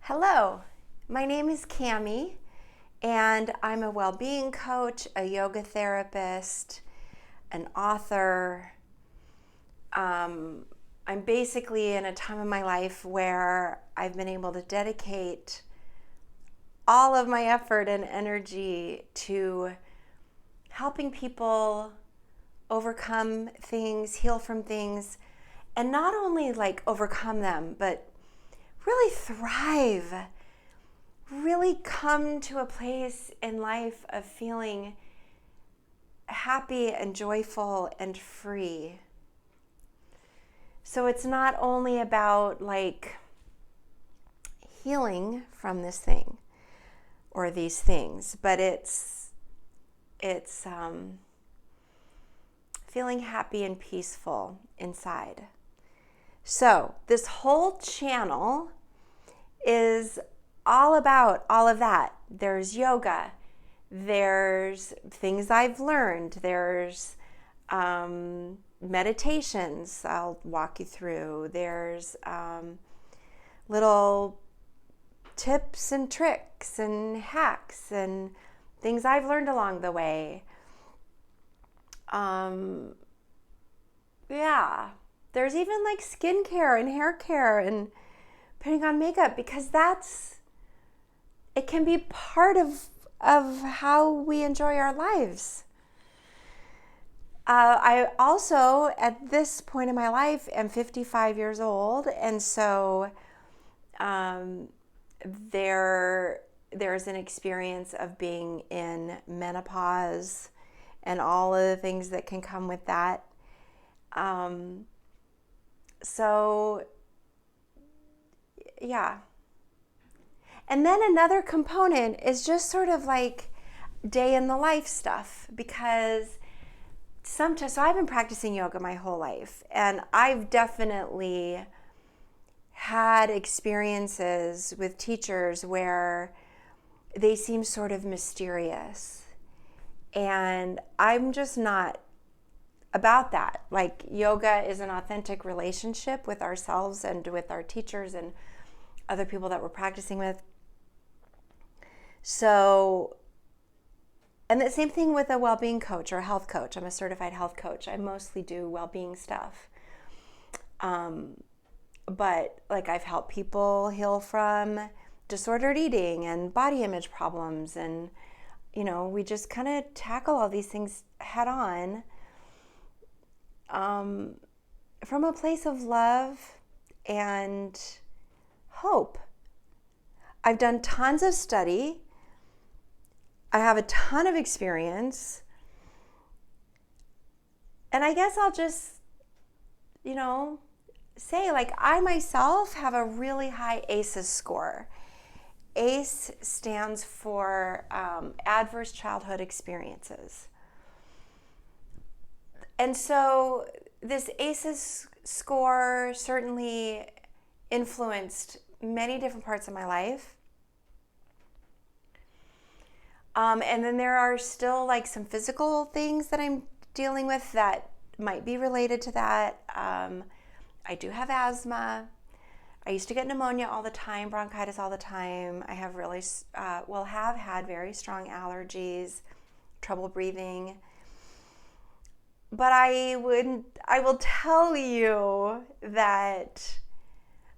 Hello, my name is Kami, and I'm a well-being coach, a yoga therapist, an author. I'm basically in a time of my life where I've been able to dedicate all of my effort and energy to helping people overcome things, heal from things, and not only like overcome them, but really thrive, really come to a place in life of feeling happy and joyful and free. So it's not only about like healing from this thing or these things, but it's feeling happy and peaceful inside. So this whole channel is all about all of that. There's yoga, there's things I've learned, there's meditations I'll walk you through, there's little tips and tricks and hacks and things I've learned along the way. There's even like skincare and hair care and putting on makeup, because it can be part of how we enjoy our lives. I also, at this point in my life, am 55 years old, and so there's an experience of being in menopause and all of the things that can come with that. And then another component is just sort of like day in the life stuff, because so I've been practicing yoga my whole life, and I've definitely had experiences with teachers where they seem sort of mysterious, and I'm just not about that. Like, yoga is an authentic relationship with ourselves and with our teachers and other people that we're practicing with. So, and the same thing with a well-being coach or a health coach. I'm a certified health coach. I mostly do well-being stuff. But like, I've helped people heal from disordered eating and body image problems, and we just kind of tackle all these things head on, from a place of love and hope. I've done tons of study. I have a ton of experience. And I guess I'll just, say, like, I myself have a really high ACEs score. ACE stands for Adverse Childhood Experiences. And so this ACEs score certainly influenced many different parts of my life. And then there are still like some physical things that I'm dealing with that might be related to that. I do have asthma. I used to get pneumonia all the time, bronchitis all the time. I have have had very strong allergies, trouble breathing. But I will tell you that,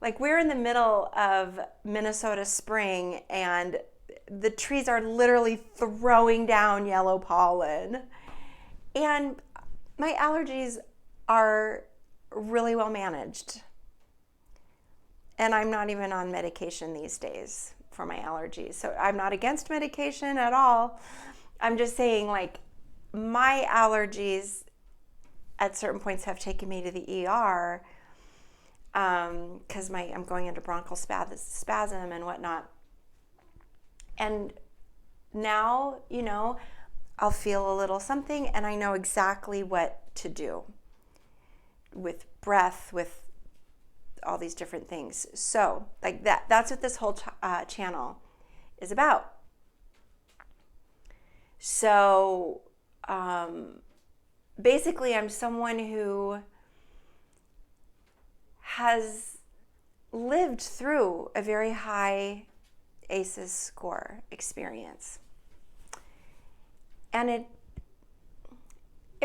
like, we're in the middle of Minnesota spring, and the trees are literally throwing down yellow pollen. And my allergies are really well managed. And I'm not even on medication these days for my allergies. So I'm not against medication at all. I'm just saying, like, my allergies at certain points have taken me to the ER, because I'm going into bronchial spasm and whatnot. And now, I'll feel a little something, and I know exactly what to do with breath, with all these different things. So, like, that's what this whole channel is about. So, basically, I'm someone who has lived through a very high ACEs score experience. And it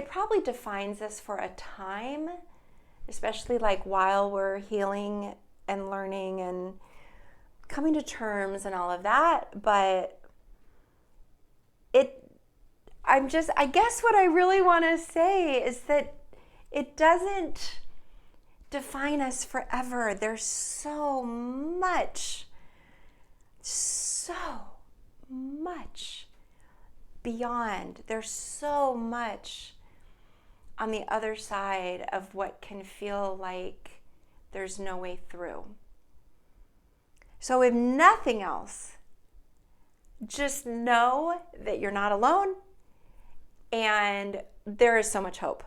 probably defines us for a time, especially like while we're healing and learning and coming to terms and all of that. But I guess what I really want to say is that it doesn't define us forever. There's so much beyond. There's so much on the other side of what can feel like there's no way through. So if nothing else, just know that you're not alone and there is so much hope.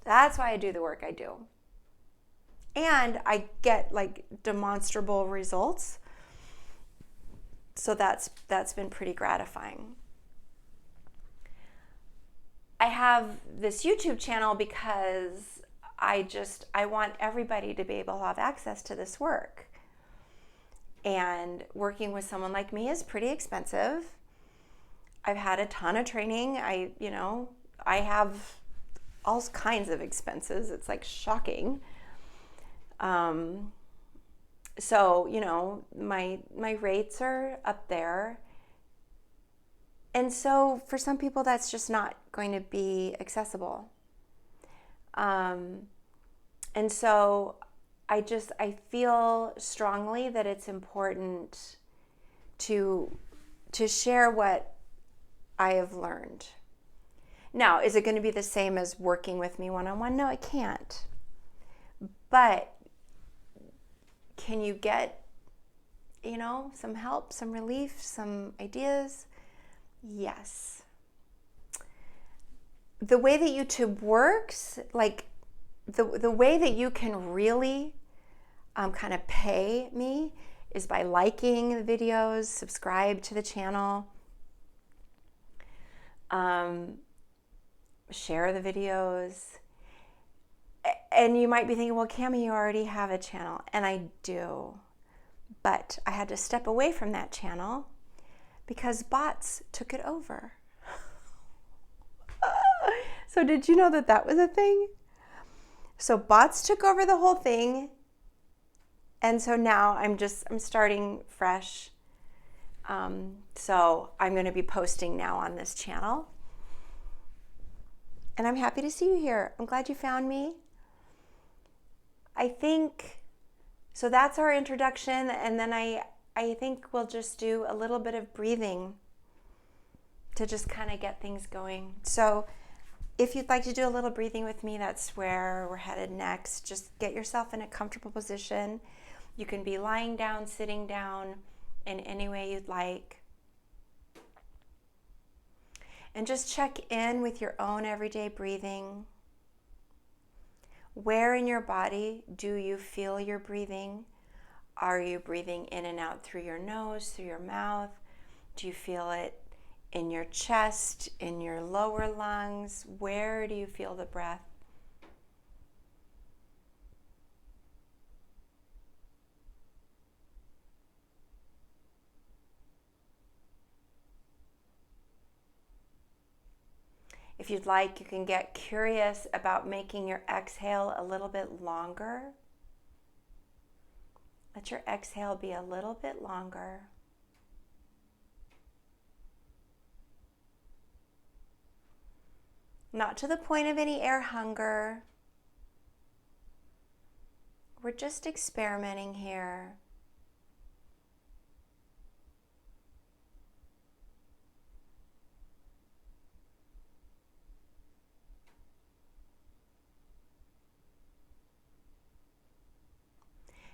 That's why I do the work I do. And I get like demonstrable results. So that's been pretty gratifying. I have this YouTube channel because I want everybody to be able to have access to this work. And working with someone like me is pretty expensive. I've had a ton of training. I have all kinds of expenses. It's like shocking. So, my rates are up there. And so for some people, that's just not going to be accessible. And so I feel strongly that it's important to share what I have learned. Now, is it going to be the same as working with me one-on-one? No, it can't. But can you get, some help, some relief, some ideas? Yes. The way that YouTube works, like the way that you can really kind of pay me is by liking the videos, subscribe to the channel, share the videos. And you might be thinking, well, Kami, you already have a channel. And I do. But I had to step away from that channel because bots took it over. So did you know that was a thing? So bots took over the whole thing. And so now I'm starting fresh. So I'm going to be posting now on this channel. And I'm happy to see you here. I'm glad you found me. I think, so that's our introduction. And then I think we'll just do a little bit of breathing to just kind of get things going. So if you'd like to do a little breathing with me, that's where we're headed next. Just get yourself in a comfortable position. You can be lying down, sitting down, in any way you'd like. And just check in with your own everyday breathing. Where in your body do you feel your breathing? Are you breathing in and out through your nose, through your mouth? Do you feel it in your chest, in your lower lungs? Where do you feel the breath? If you'd like, you can get curious about making your exhale a little bit longer. Let your exhale be a little bit longer. Not to the point of any air hunger. We're just experimenting here.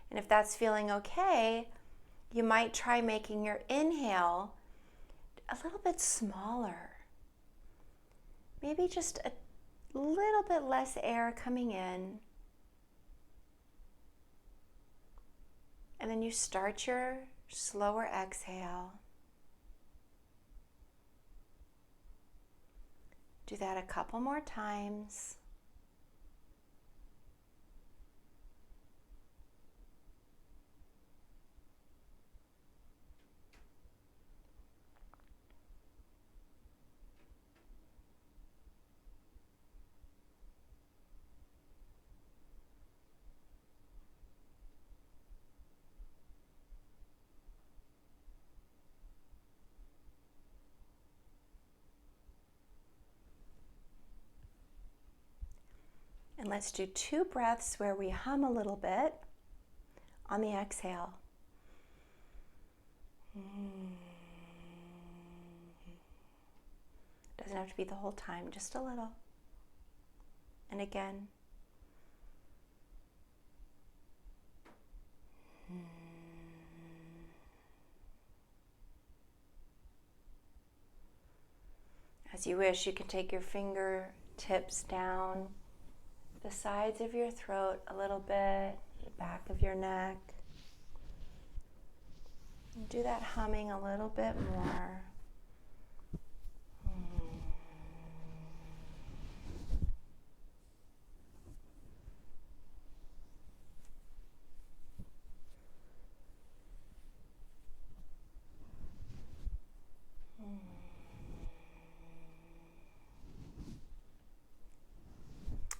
And if that's feeling okay, you might try making your inhale a little bit smaller. Maybe just a little bit less air coming in. And then you start your slower exhale. Do that a couple more times. let's do 2 breaths where we hum a little bit on the exhale. Doesn't have to be the whole time, just a little. And again. As you wish, you can take your fingertips down the sides of your throat a little bit, the back of your neck. And do that humming a little bit more.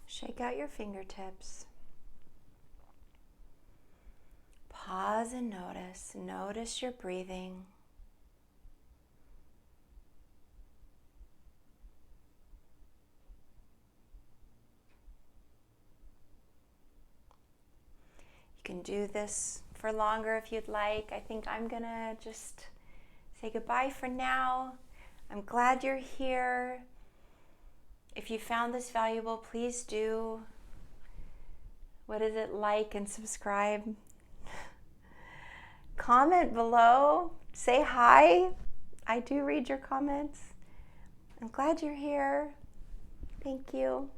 Shake out your fingertips. Pause and notice. Notice your breathing. You can do this for longer if you'd like. I think I'm gonna just say goodbye for now. I'm glad you're here. If you found this valuable, please do. What is it? Like and subscribe. Comment below. Say hi. I do read your comments. I'm glad you're here. Thank you.